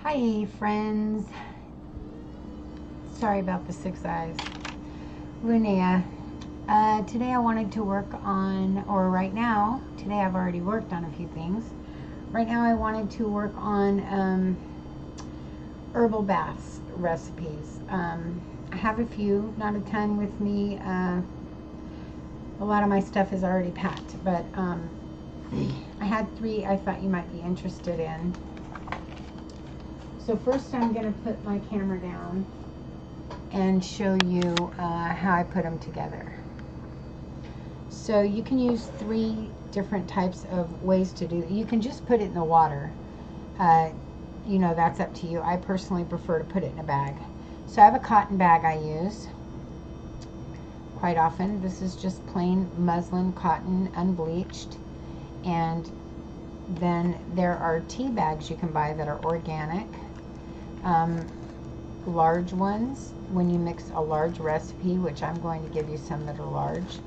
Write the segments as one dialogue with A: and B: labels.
A: Hi friends, sorry about the 6 eyes. Linnea, today I wanted to work on, or right now, today I've already worked on a few things. Right now I wanted to work on herbal baths recipes. I have a few, not a ton with me. A lot of my stuff is already packed, but I had 3 I thought you might be interested in. So first I'm going to put my camera down and show you how I put them together. So you can use 3 different types of ways to do it. You can just put it in the water. You know, that's up to you. I personally prefer to put it in a bag. So I have a cotton bag I use quite often. This is just plain muslin cotton, unbleached. And then there are tea bags you can buy that are organic. Large ones when you mix a large recipe, which I'm going to give you some that are large,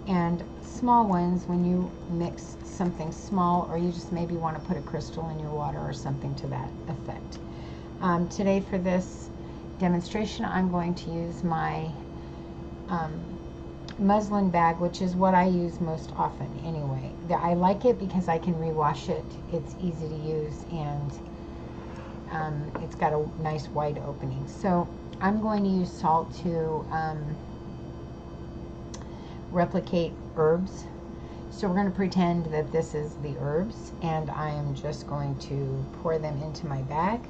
A: and small ones when you mix something small, or you just maybe want to put a crystal in your water or something to that effect. Today for this demonstration I'm going to use my muslin bag, which is what I use most often anyway. I like it because I can rewash it. It's easy to use, and it's got a nice wide opening. So I'm going to use salt to replicate herbs. So we're going to pretend that this is the herbs, and I am just going to pour them into my bag.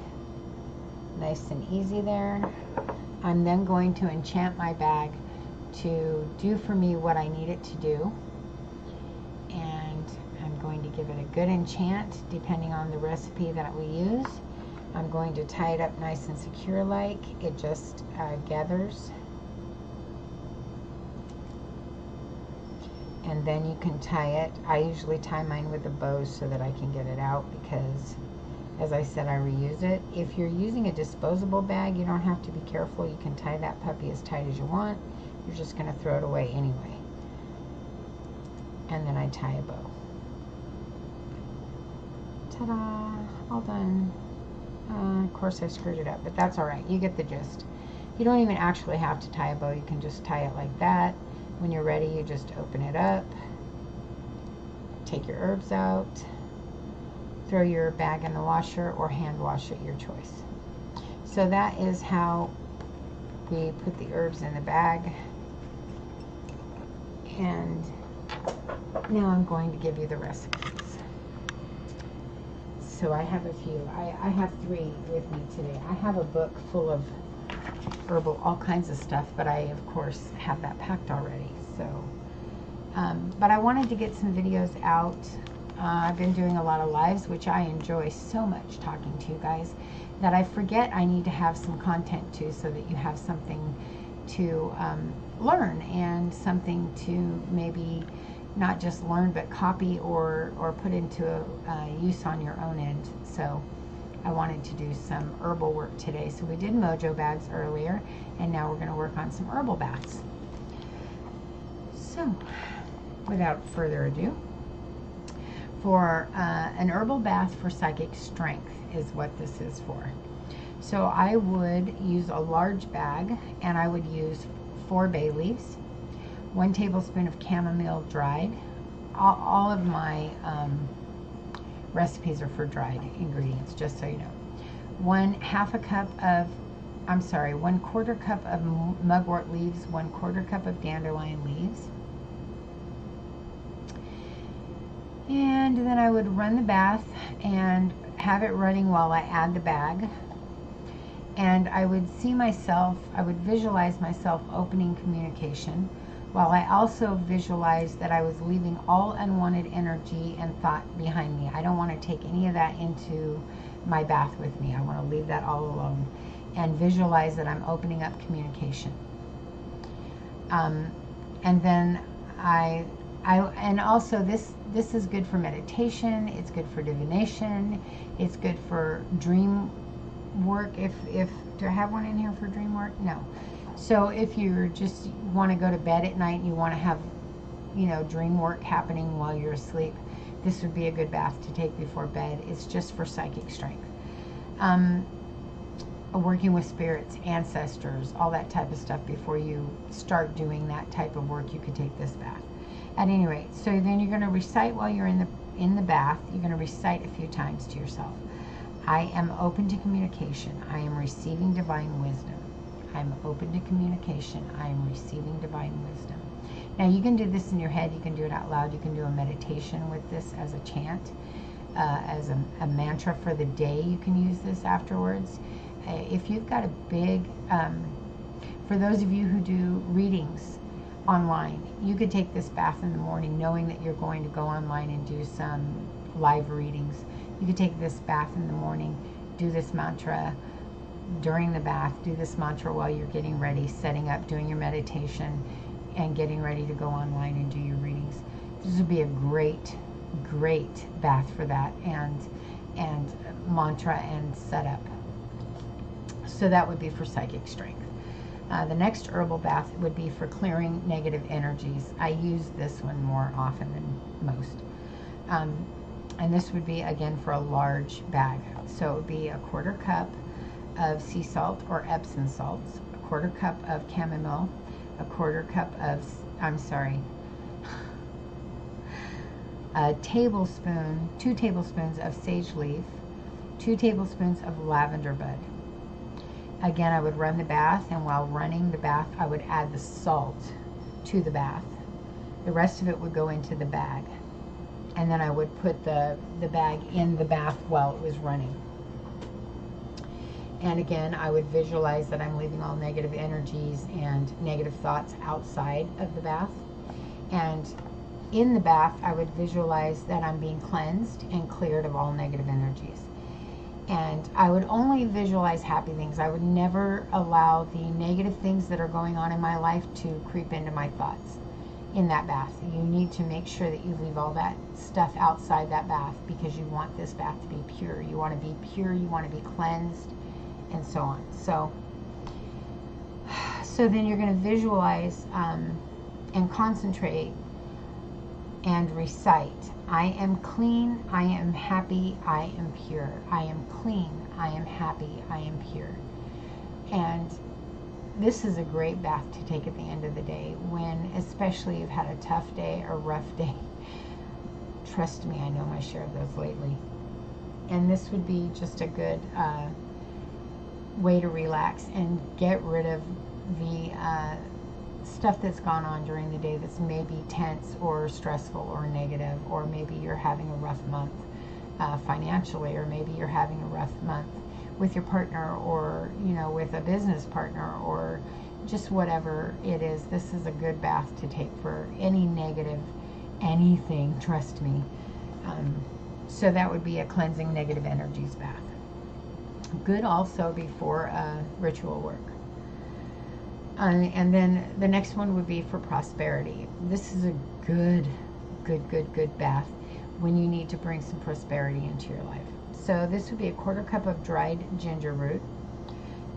A: Nice and easy there. I'm then going to enchant my bag to do for me what I need it to do. And I'm going to give it a good enchant depending on the recipe that we use. I'm going to tie it up nice and secure, like it just gathers. And then you can tie it. I usually tie mine with a bow so that I can get it out because, as I said, I reuse it. If you're using a disposable bag, you don't have to be careful. You can tie that puppy as tight as you want. You're just going to throw it away anyway. And then I tie a bow. Ta-da! All done. Of course I screwed it up, but that's alright. You get the gist. You don't even actually have to tie a bow. You can just tie it like that. When you're ready, you just open it up, take your herbs out, throw your bag in the washer or hand wash it, your choice. So that is how we put the herbs in the bag. And now I'm going to give you the recipes. So I have a few. I have 3 with me today. I have a book full of herbal, all kinds of stuff, but I, of course, have that packed already. So, but I wanted to get some videos out. I've been doing a lot of lives, which I enjoy so much talking to you guys, that I forget I need to have some content too, so that you have something to learn and something to maybe not just learn but copy or put into use on your own end. So I wanted to do some herbal work today. So we did mojo bags earlier, and now we're going to work on some herbal baths. So without further ado, for an herbal bath for psychic strength is what this is for. So I would use a large bag, and I would use 4 bay leaves, 1 tablespoon of chamomile dried. All of my recipes are for dried ingredients, just so you know. 1/2 cup of, 1/4 cup of mugwort leaves, 1/4 cup of dandelion leaves. And then I would run the bath and have it running while I add the bag. And I would see myself, I would visualize myself opening communication, while I also visualized that I was leaving all unwanted energy and thought behind me. I don't want to take any of that into my bath with me. I want to leave that all alone and visualize that I'm opening up communication. And then and also this is good for meditation. It's good for divination. It's good for dream work. Do I have one in here for dream work? No. So if you just want to go to bed at night and you want to have, dream work happening while you're asleep, this would be a good bath to take before bed. It's just for psychic strength. working with spirits, ancestors, all that type of stuff. Before you start doing that type of work, you could take this bath. At any rate, so then you're going to recite while you're in the bath. You're going to recite a few times to yourself. I am open to communication. I am receiving divine wisdom. I am open to communication. I am receiving divine wisdom. Now you can do this in your head. You can do it out loud. You can do a meditation with this as a chant, as a mantra for the day. You can use this afterwards. If you've got a big, for those of you who do readings online, you could take this bath in the morning knowing that you're going to go online and do some live readings. You could take this bath in the morning, do this mantra during the bath, do this mantra while you're getting ready, setting up, doing your meditation, and getting ready to go online and do your readings. This would be a great bath for that, and mantra and setup. So that would be for psychic strength. The next herbal bath would be for clearing negative energies. I use this one more often than most. And this would be, again, for a large bag. So it would be a 1/4 cup of sea salt or Epsom salts, a 1/4 cup of chamomile, a 1/4 cup of, a tablespoon, 2 tablespoons of sage leaf, 2 tablespoons of lavender bud. Again, I would run the bath, and while running the bath, I would add the salt to the bath. The rest of it would go into the bag. And then I would put the bag in the bath while it was running. And again, I would visualize that I'm leaving all negative energies and negative thoughts outside of the bath. And in the bath, I would visualize that I'm being cleansed and cleared of all negative energies. And I would only visualize happy things. I would never allow the negative things that are going on in my life to creep into my thoughts in that bath. You need to make sure that you leave all that stuff outside that bath, because you want this bath to be pure. You want to be pure, you want to be cleansed, and so on. So then you're going to visualize and concentrate and recite. I am clean, I am happy, I am pure. I am clean, I am happy, I am pure. And this is a great bath to take at the end of the day, when especially you've had a tough day, a rough day. Trust me, I know my share of those lately. And this would be just a good way to relax and get rid of the stuff that's gone on during the day that's maybe tense or stressful or negative, or maybe you're having a rough month financially, or maybe you're having a rough month with your partner, or with a business partner, or just whatever it is. This is a good bath to take for any negative anything, trust me. So that would be a cleansing negative energies bath. Good also before ritual work. And then the next one would be for prosperity. This is a good bath when you need to bring some prosperity into your life. So this would be a 1/4 cup of dried ginger root,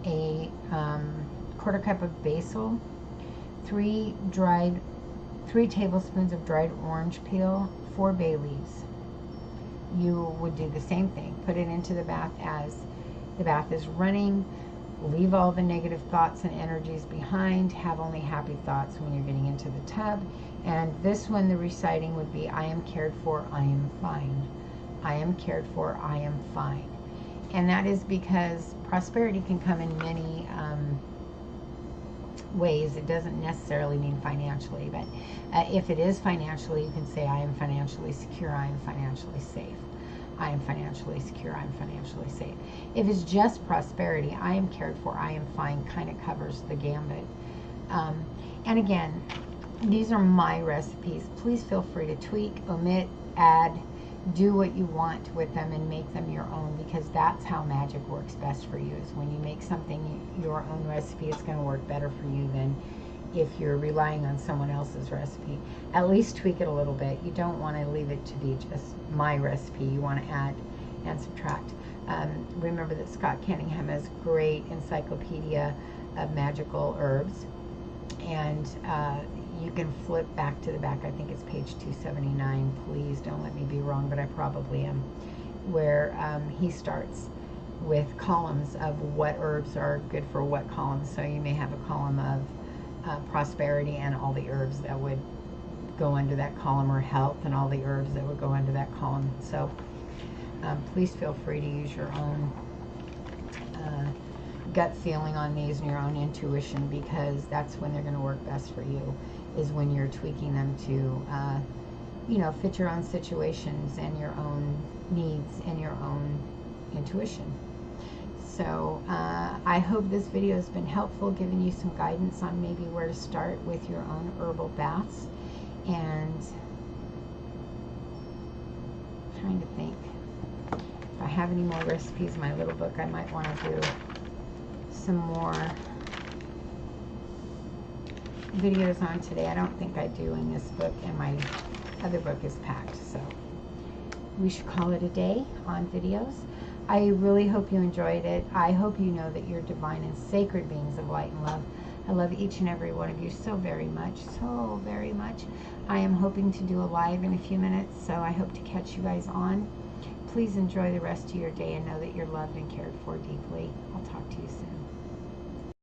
A: a 1/4 cup of basil, 3 tablespoons of dried orange peel, 4 bay leaves. You would do the same thing. Put it into the bath as the bath is running. Leave all the negative thoughts and energies behind. Have only happy thoughts when you're getting into the tub. And this one, the reciting would be, I am cared for, I am fine. I am cared for, I am fine. And that is because prosperity can come in many ways. It doesn't necessarily mean financially, but if it is financially, you can say, I am financially secure, I am financially safe. I am financially secure, I am financially safe. If it's just prosperity, I am cared for, I am fine, kind of covers the gambit. And again, these are my recipes. Please feel free to tweak, omit, add, do what you want with them and make them your own, because that's how magic works best for you, is when you make something your own recipe. It's going to work better for you than if you're relying on someone else's recipe. At least tweak it a little bit. You don't want to leave it to be just my recipe. You want to add and subtract. Remember that Scott Cunningham has great encyclopedia of magical herbs, and you can flip back to the back. I think it's page 279. Please don't let me be wrong, but I probably am, where he starts. with columns of what herbs are good for what columns. So you may have a column of prosperity and all the herbs that would go under that column, or health and all the herbs that would go under that column. So please feel free to use your own gut feeling on these and your own intuition, because that's when they're going to work best for you, is when you're tweaking them to fit your own situations and your own needs and your own intuition. So I hope this video has been helpful, giving you some guidance on maybe where to start with your own herbal baths. And I'm trying to think, if I have any more recipes in my little book, I might want to do some more videos on today. I don't think I do in this book, and my other book is packed, so we should call it a day on videos. I really hope you enjoyed it. I hope you know that you're divine and sacred beings of light and love. I love each and every one of you so very much, so very much. I am hoping to do a live in a few minutes, so I hope to catch you guys on. Please enjoy the rest of your day and know that you're loved and cared for deeply. I'll talk to you soon.